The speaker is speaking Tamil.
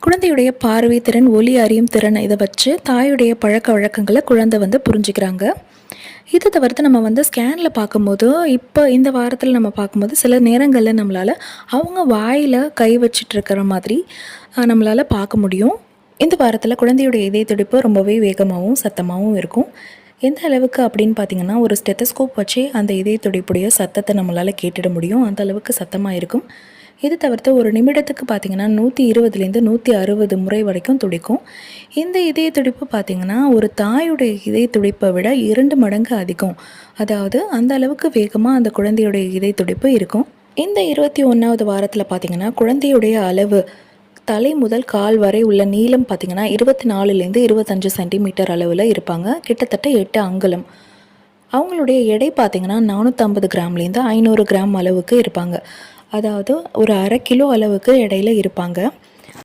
குழந்தையுடைய பார்வை திறன், ஒலி அறியும் திறன் இதை வச்சு தாயுடைய பழக்க வழக்கங்களை குழந்தை புரிஞ்சுக்கிறாங்க. இது தவிர்த்து நம்ம ஸ்கேனில் பார்க்கும்போது, இப்போ இந்த வாரத்தில் நம்ம பார்க்கும்போது சில நேரங்களில் நம்மளால் அவங்க வாயில் கை வச்சிட்டு இருக்கிற மாதிரி நம்மளால் பார்க்க முடியும். இந்த வாரத்தில் குழந்தையுடைய இதய துடிப்பு ரொம்பவே வேகமாகவும் சத்தமாகவும் இருக்கும். எந்த அளவுக்கு அப்படின்னு பார்த்தீங்கன்னா, ஒரு ஸ்டெத்தஸ்கோப் வச்சு அந்த இதய துடிப்புடைய சத்தத்தை நம்மளால் கேட்டுட முடியும். அந்த அளவுக்கு சத்தமாக இருக்கும். இது தவிர்த்து ஒரு நிமிடத்துக்கு பார்த்திங்கன்னா 120லேருந்து 160 முறை வரைக்கும் துடிக்கும். இந்த இதய துடிப்பு பார்த்திங்கன்னா ஒரு தாயுடைய இதய துடிப்பை விட 2 மடங்கு அதிகம். அதாவது அந்த அளவுக்கு வேகமாக அந்த குழந்தையுடைய இதய துடிப்பு இருக்கும். இந்த 21வது வாரத்தில் பார்த்திங்கன்னா குழந்தையுடைய அளவு தலை முதல் கால் வரை உள்ள நீளம் பார்த்திங்கன்னா 24லேருந்து 25 சென்டிமீட்டர் அளவில் இருப்பாங்க. கிட்டத்தட்ட 8 அங்குலம். அவங்களுடைய எடை பார்த்திங்கன்னா 450 கிராம்லேருந்து 500 கிராம் அளவுக்கு இருப்பாங்க. அதாவது ஒரு 1/2 கிலோ அளவுக்கு எடையில் இருப்பாங்க.